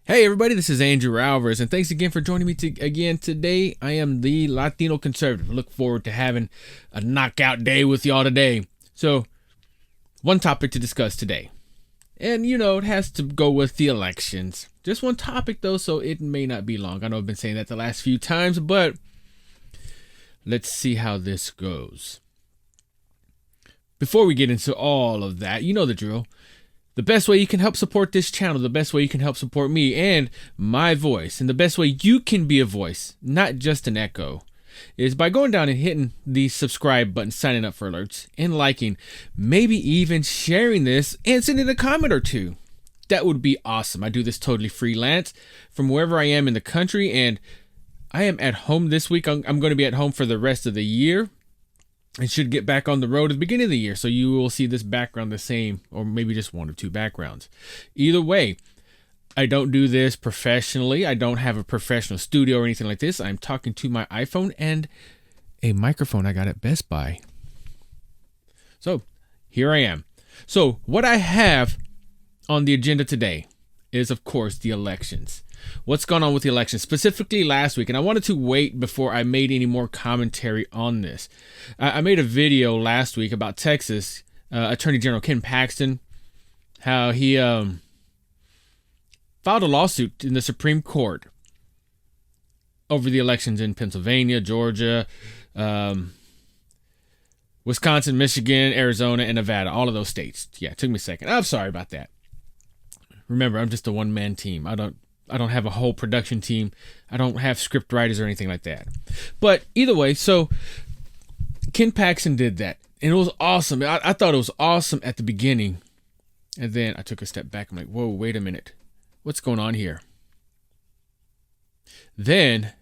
Hey everybody, this is Andrew Alvarez, and thanks again for joining me again today. I am the Latino conservative. Look forward to having a knockout day with y'all today. So, one topic to discuss today. And it has to go with the elections. Just one topic though, so it may not be long. I know I've been saying that the last few times, but let's see how this goes. Before we get into all of that, you know the drill. The best way you can help support this channel, the best way you can help support me and my voice, and the best way you can be a voice, not just an echo, is by going down and hitting the subscribe button, signing up for alerts, and liking, maybe even sharing this and sending a comment or two. That would be awesome. I do this totally freelance from wherever I am in the country, and I am at home this week. I'm going to be at home for the rest of the year. And should get back on the road at the beginning of the year. So you will see this background the same, or maybe just one or two backgrounds. Either way, I don't do this professionally. I don't have a professional studio or anything like this. I'm talking to my iPhone and a microphone I got at Best Buy. So here I am. So what I have on the agenda today is, of course, the elections. What's gone on with the election, specifically last week. And I wanted to wait before I made any more commentary on this. I made a video last week about Texas Attorney General Ken Paxton, how he filed a lawsuit in the Supreme Court over the elections in Pennsylvania, Georgia, Wisconsin, Michigan, Arizona, and Nevada, all of those states. Yeah, it took me a second. I'm sorry about that. Remember, I'm just a one-man team. I don't have a whole production team. I don't have script writers or anything like that. But either way, so Ken Paxton did that. And it was awesome. I thought it was awesome at the beginning. And then I took a step back. I'm like, whoa, wait a minute. What's going on here? Then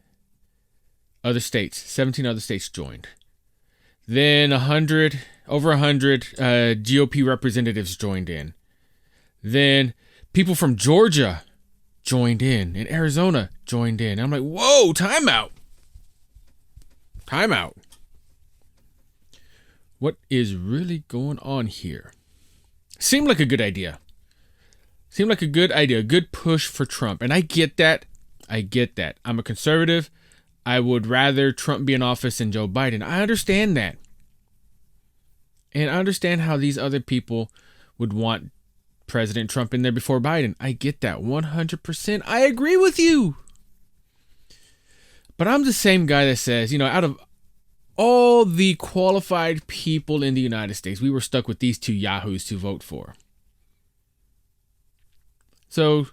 other states, 17 other states joined. Then over 100 GOP representatives joined in. Then people from Georgia joined in, and Arizona joined in. I'm like, whoa, time out. What is really going on here? Seemed like a good idea. A good push for Trump. And I get that. I'm a conservative. I would rather Trump be in office than Joe Biden. I understand that. And I understand how these other people would want President Trump in there before Biden. I get that 100%. I agree with you. But I'm the same guy that says, out of all the qualified people in the United States, we were stuck with these two yahoos to vote for. So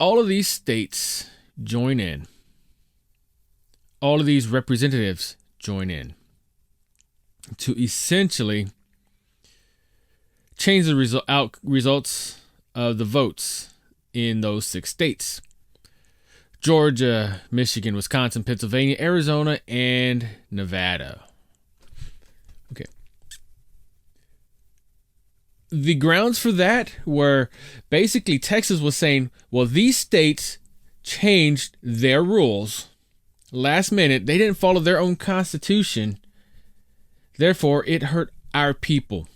all of these states join in. All of these representatives join in to essentially change the results of the votes in those 6 states. Georgia, Michigan, Wisconsin, Pennsylvania, Arizona, and Nevada. Okay. The grounds for that were basically Texas was saying, well, these states changed their rules last minute. They didn't follow their own constitution. Therefore, it hurt our people.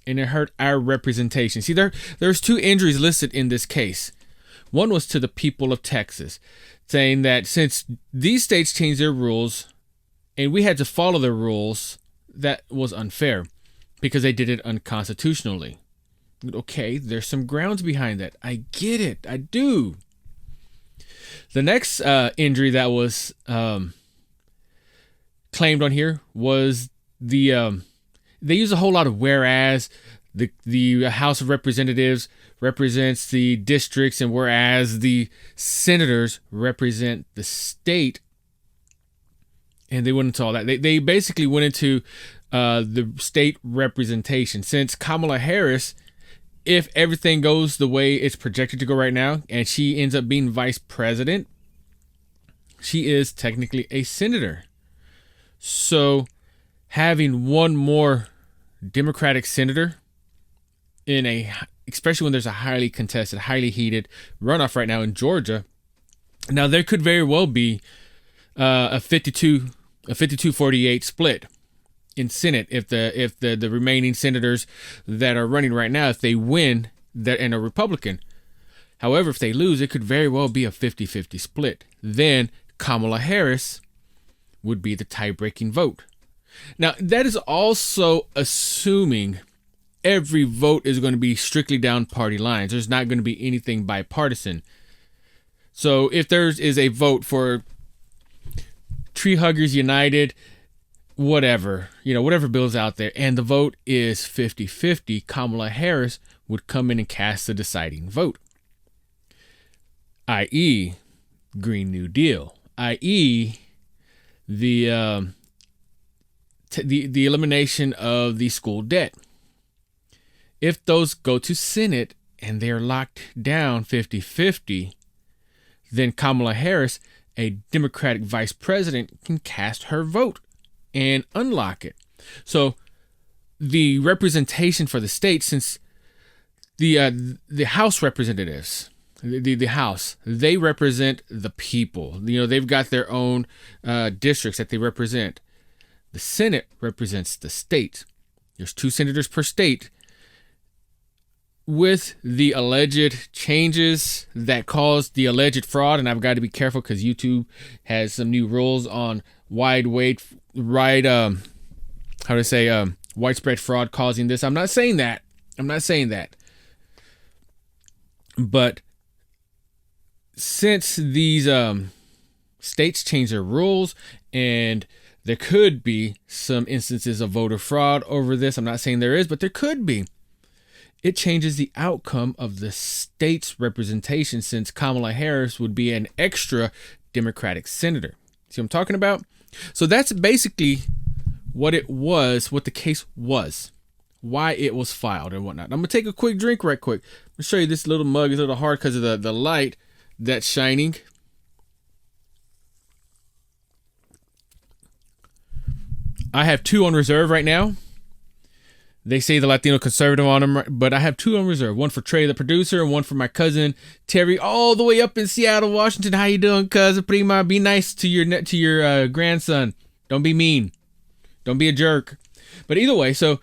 And it hurt our representation. See, there's 2 injuries listed in this case. One was to the people of Texas, saying that since these states changed their rules and we had to follow their rules, that was unfair because they did it unconstitutionally. Okay, there's some grounds behind that. I get it. I do. The next injury that was claimed on here was they use a whole lot of whereas. The House of Representatives represents the districts, and whereas the senators represent the state. And they went into all that. They basically went into the state representation. Since Kamala Harris, if everything goes the way it's projected to go right now, and she ends up being vice president, she is technically a senator. So having one more Democratic senator especially when there's a highly contested, highly heated runoff right now in Georgia. Now there could very well be a 52-48 split in Senate if the remaining senators that are running right now, if they win, that and a Republican. However, if they lose, it could very well be a 50-50 split. Then Kamala Harris would be the tie-breaking vote. Now, that is also assuming every vote is going to be strictly down party lines. There's not going to be anything bipartisan. So if there is a vote for Tree Huggers United, whatever bill's out there, and the vote is 50-50, Kamala Harris would come in and cast the deciding vote, i.e. Green New Deal, i.e. the elimination of the school debt. If those go to Senate and they're locked down 50-50, then Kamala Harris, a Democratic vice president, can cast her vote and unlock it. So the representation for the state, since the House representatives, the House, they represent the people. They've got their own districts that they represent. The Senate represents the state. There's 2 senators per state. With the alleged changes that caused the alleged fraud, and I've got to be careful because YouTube has some new rules on widespread fraud causing this. I'm not saying that. But since these states change their rules, and there could be some instances of voter fraud over this, I'm not saying there is, but there could be. It changes the outcome of the state's representation, since Kamala Harris would be an extra Democratic senator. See what I'm talking about? So that's basically what the case was, why it was filed and whatnot. I'm going to take a quick drink right quick. I'm going to show you this little mug. It's a little hard because of the light that's shining. I have 2 on reserve right now. They say the Latino conservative on them, but I have 2 on reserve. One for Trey, the producer, and one for my cousin Terry, all the way up in Seattle, Washington. How you doing, cousin? Prima, be nice to your grandson. Don't be mean. Don't be a jerk. But either way, so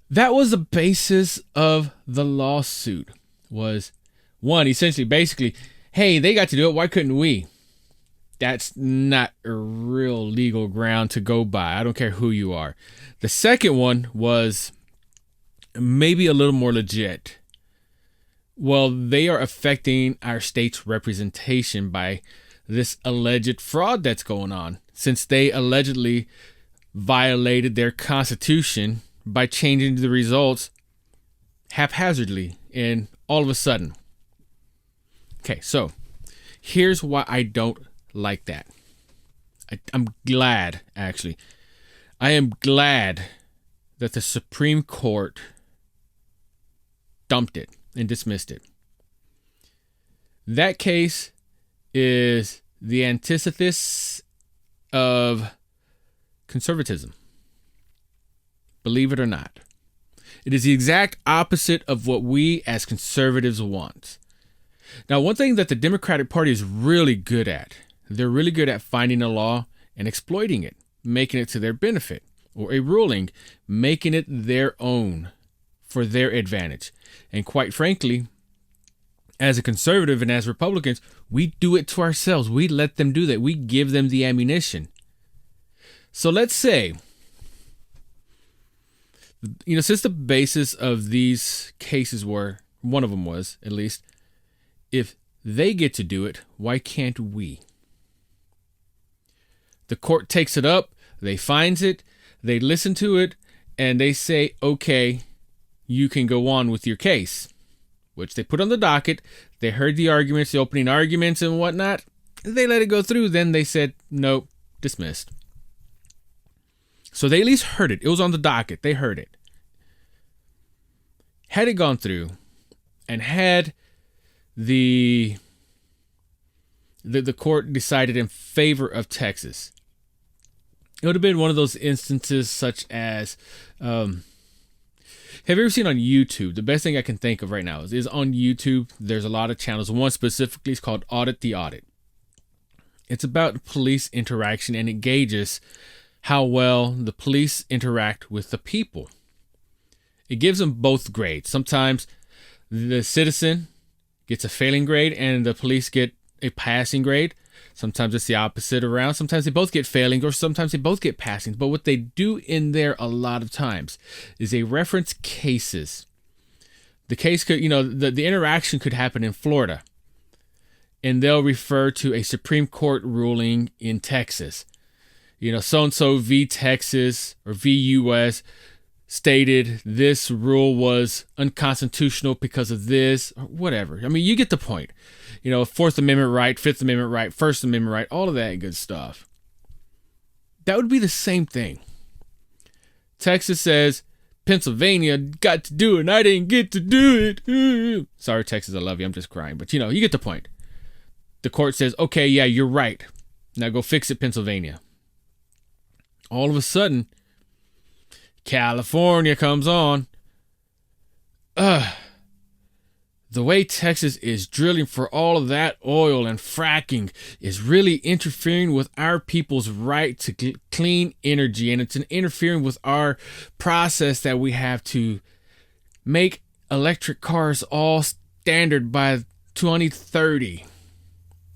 that was the basis of the lawsuit. Was one, essentially, basically, hey, they got to do it. Why couldn't we? That's not a real legal ground to go by. I don't care who you are. The second one was maybe a little more legit. Well, they are affecting our state's representation by this alleged fraud that's going on, since they allegedly violated their constitution by changing the results haphazardly and all of a sudden. Okay, so here's why I don't like that. I'm glad, actually. I am glad that the Supreme Court dumped it and dismissed it. That case is the antithesis of conservatism. Believe it or not. It is the exact opposite of what we as conservatives want. Now, one thing that the Democratic Party is really good at, they're really good at finding a law and exploiting it, making it to their benefit, or a ruling, making it their own for their advantage. And quite frankly, as a conservative and as Republicans, we do it to ourselves. We let them do that. We give them the ammunition. So let's say, since the basis of these cases were, one of them was at least, if they get to do it, why can't we? The court takes it up, they finds it, they listen to it, and they say, okay, you can go on with your case, which they put on the docket. They heard the arguments, the opening arguments and whatnot. They let it go through. Then they said, nope, dismissed. So they at least heard it. It was on the docket. They heard it. Had it gone through and had the court decided in favor of Texas, it would have been one of those instances such as, have you ever seen on YouTube? The best thing I can think of right now is on YouTube, there's a lot of channels. One specifically is called Audit the Audit. It's about police interaction, and it gauges how well the police interact with the people. It gives them both grades. Sometimes the citizen gets a failing grade and the police get a passing grade. Sometimes it's the opposite around. Sometimes they both get failing, or sometimes they both get passing. But what they do in there a lot of times is they reference cases. The case could, the interaction could happen in Florida, and they'll refer to a Supreme Court ruling in Texas. So-and-so v. Texas or v. U.S. stated this rule was unconstitutional because of this, or whatever. I mean, you get the point. Fourth Amendment right, Fifth Amendment right, First Amendment right, all of that good stuff. That would be the same thing. Texas says, Pennsylvania got to do it, and I didn't get to do it. Sorry, Texas, I love you. I'm just crying. But, you get the point. The court says, okay, yeah, you're right. Now go fix it, Pennsylvania. All of a sudden, California comes on. The way Texas is drilling for all of that oil and fracking is really interfering with our people's right to clean energy. And it's interfering with our process that we have to make electric cars all standard by 2030.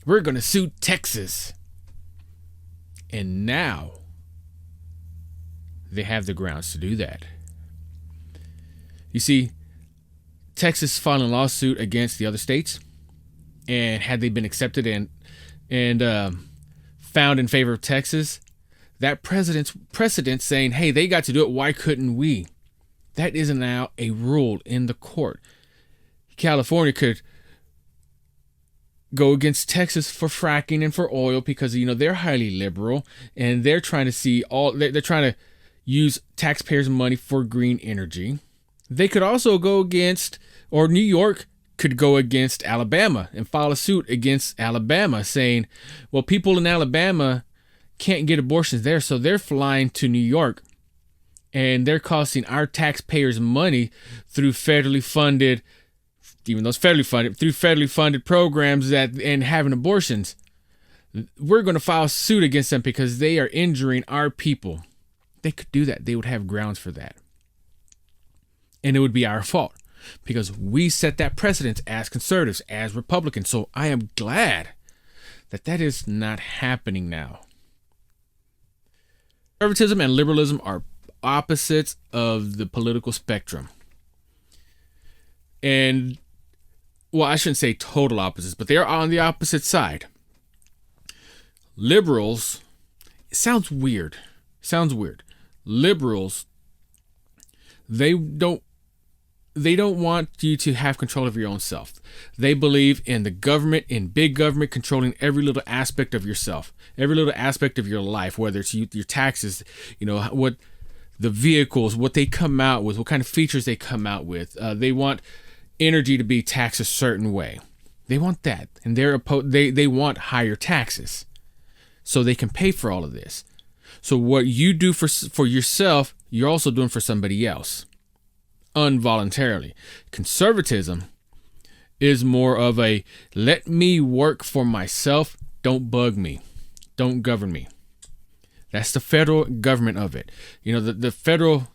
We're going to sue Texas. And now they have the grounds to do that. You see, Texas filed a lawsuit against the other states, and had they been accepted and found in favor of Texas, that precedent saying, hey, they got to do it, why couldn't we? That is now a rule in the court. California could go against Texas for fracking and for oil because they're highly liberal, and they're trying to they're trying to use taxpayers' money for green energy. They could also go against, or New York could go against Alabama and file a suit against Alabama saying, well, people in Alabama can't get abortions there, so they're flying to New York and they're costing our taxpayers money through federally funded, even though it's federally funded, through federally funded programs and having abortions. We're going to file a suit against them because they are injuring our people. They could do that. They would have grounds for that. And it would be our fault because we set that precedent as conservatives, as Republicans. So I am glad that is not happening now. Conservatism and liberalism are opposites of the political spectrum. And, well, I shouldn't say total opposites, but they are on the opposite side. Liberals, it sounds weird. Liberals, they don't want you to have control of your own self. They believe in the government, in big government, controlling every little aspect of yourself, every little aspect of your life, whether it's your taxes, what the vehicles, what they come out with, what kind of features they come out with. They want energy to be taxed a certain way. They want that, and they want higher taxes so they can pay for all of this. So what you do for yourself, you're also doing for somebody else. Involuntarily. Conservatism is more of a let me work for myself, don't bug me, don't govern me. That's the federal government of it. The federal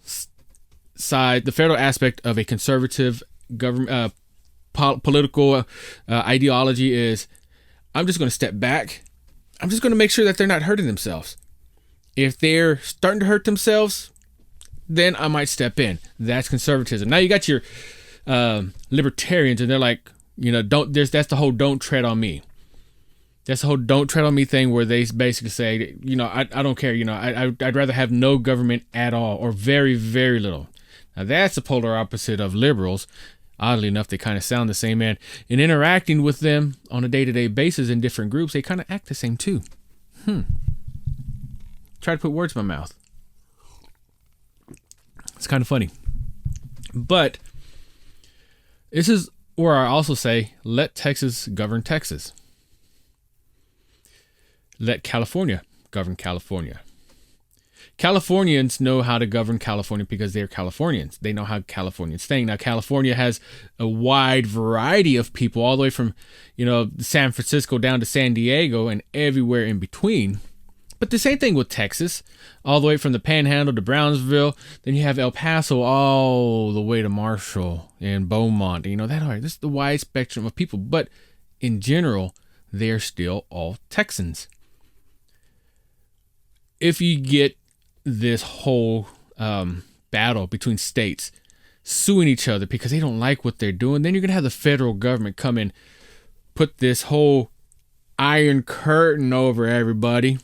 side, the federal aspect of a conservative government political ideology is I'm just going to step back. I'm just going to make sure that they're not hurting themselves. If they're starting to hurt themselves, then I might step in. That's conservatism. Now you got your libertarians, and they're like, that's the whole don't tread on me. That's the whole don't tread on me thing where they basically say, I don't care. I'd rather have no government at all or very, very little. Now that's the polar opposite of liberals. Oddly enough, they kind of sound the same, and in interacting with them on a day-to-day basis in different groups, they kind of act the same too. Try to put words in my mouth. It's kind of funny. But this is where I also say, let Texas govern Texas. Let California govern California. Californians know how to govern California because they're Californians. They know how Californians think. Now, California has a wide variety of people, all the way from, San Francisco down to San Diego and everywhere in between. But the same thing with Texas, all the way from the Panhandle to Brownsville. Then you have El Paso all the way to Marshall and Beaumont. This is the wide spectrum of people. But in general, they're still all Texans. If you get this whole battle between states suing each other because they don't like what they're doing, then you're going to have the federal government come in, put this whole iron curtain over everybody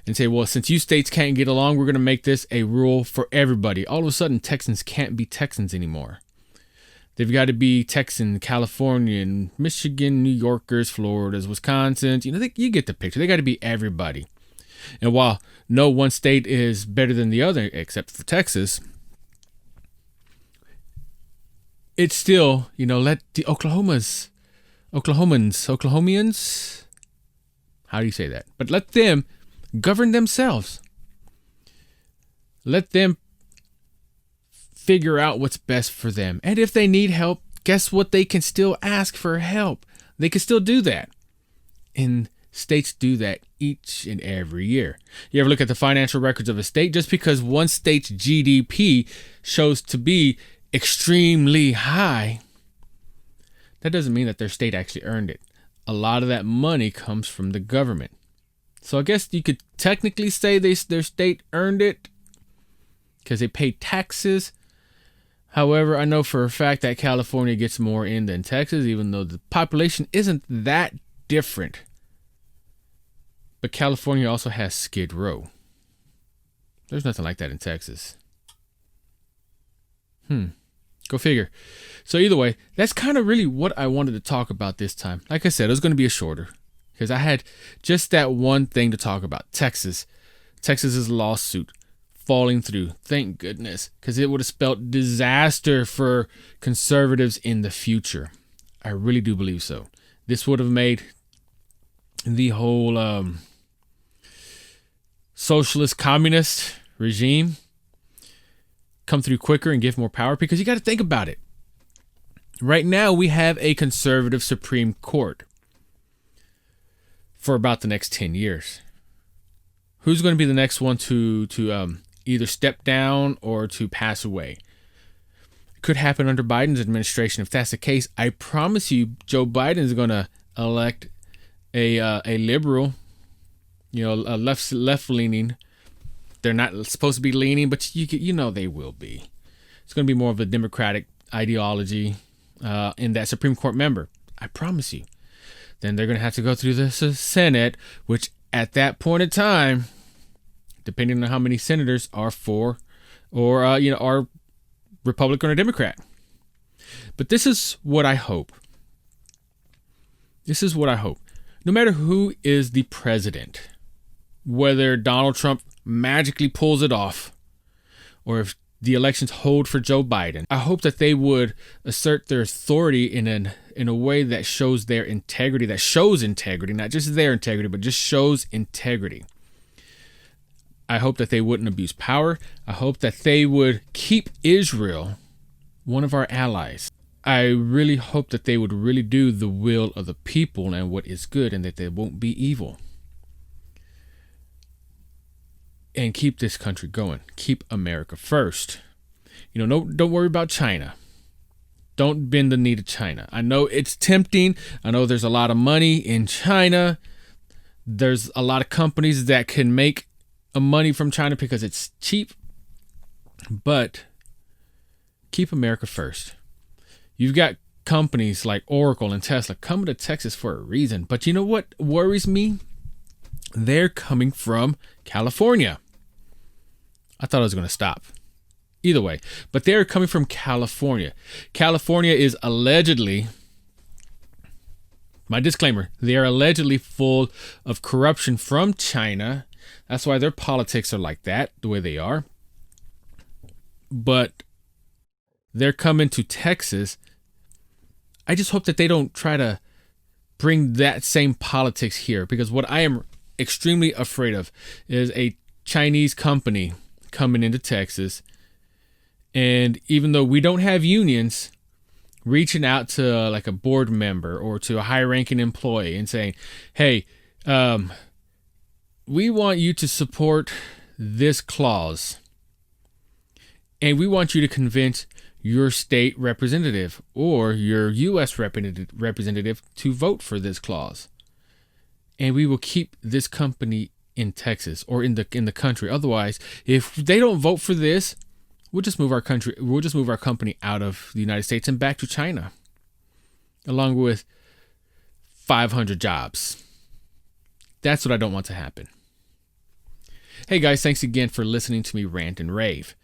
and say, well, since you states can't get along, we're going to make this a rule for everybody. All of a sudden, Texans can't be Texans anymore. They've got to be Texan, Californian, Michigan, New Yorkers, Floridas, Wisconsin. You get the picture. They got to be everybody. And while no one state is better than the other, except for Texas, it's still, let the Oklahomans, how do you say that? But let them govern themselves. Let them figure out what's best for them. And if they need help, guess what? They can still ask for help. They can still do that. And states do that each and every year. You ever look at the financial records of a state? Just because one state's GDP shows to be extremely high, that doesn't mean that their state actually earned it. A lot of that money comes from the government. So I guess you could technically say their state earned it because they pay taxes. However, I know for a fact that California gets more in than Texas, even though the population isn't that different. But California also has Skid Row. There's nothing like that in Texas. Go figure. So either way, that's kind of really what I wanted to talk about this time. Like I said, it was going to be a shorter because I had just that one thing to talk about. Texas's lawsuit falling through. Thank goodness, because it would have spelled disaster for conservatives in the future. I really do believe so. This would have made the whole socialist communist regime come through quicker and give more power, because you got to think about it. Right now, we have a conservative Supreme Court for about the next 10 years. Who's going to be the next one to either step down or to pass away? It could happen under Biden's administration. If that's the case, I promise you, Joe Biden is going to elect a liberal, a left-leaning. They're not supposed to be leaning, but they will be. It's going to be more of a Democratic ideology in that Supreme Court member. I promise you. Then they're going to have to go through the Senate, which at that point in time, depending on how many senators are for or are Republican or Democrat. But this is what I hope. No matter who is the president, whether Donald Trump magically pulls it off or if the elections hold for Joe Biden, I hope that they would assert their authority in a way that shows their integrity, not just their integrity, but just shows integrity. I hope that they wouldn't abuse power. I hope that they would keep Israel one of our allies. I really hope that they would really do the will of the people and what is good, and that they won't be evil. And keep this country going. Keep America first. Don't worry about China. Don't bend the knee to China. I know it's tempting. I know there's a lot of money in China. There's a lot of companies that can make money from China because it's cheap. But keep America first. You've got companies like Oracle and Tesla coming to Texas for a reason. But you know what worries me? They're coming from California. I thought I was going to stop. Either way, but they're coming from California. California is allegedly, my disclaimer, they are allegedly full of corruption from China. That's why their politics are like that, the way they are. But they're coming to Texas. I just hope that they don't try to bring that same politics here, because what I am extremely afraid of is a Chinese company coming into Texas, and even though we don't have unions, reaching out to like a board member or to a high-ranking employee and saying, hey, we want you to support this clause. And we want you to convince your state representative or your U.S. representative to vote for this clause. And we will keep this company in Texas or in the country. Otherwise, if they don't vote for this, we'll just move our company out of the United States and back to China, along with 500 jobs. That's what I don't want to happen. Hey guys, thanks again for listening to me rant and rave.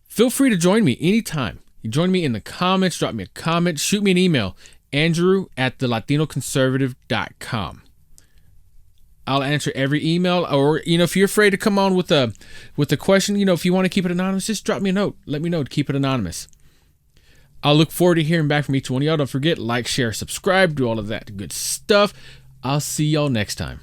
Feel free to join me anytime. You join me in the comments, drop me a comment, shoot me an email, andrew@thelatinoconservative.com. I'll answer every email, or, if you're afraid to come on with a question, if you want to keep it anonymous, just drop me a note. Let me know to keep it anonymous. I'll look forward to hearing back from each one of y'all. Don't forget, like, share, subscribe, do all of that good stuff. I'll see y'all next time.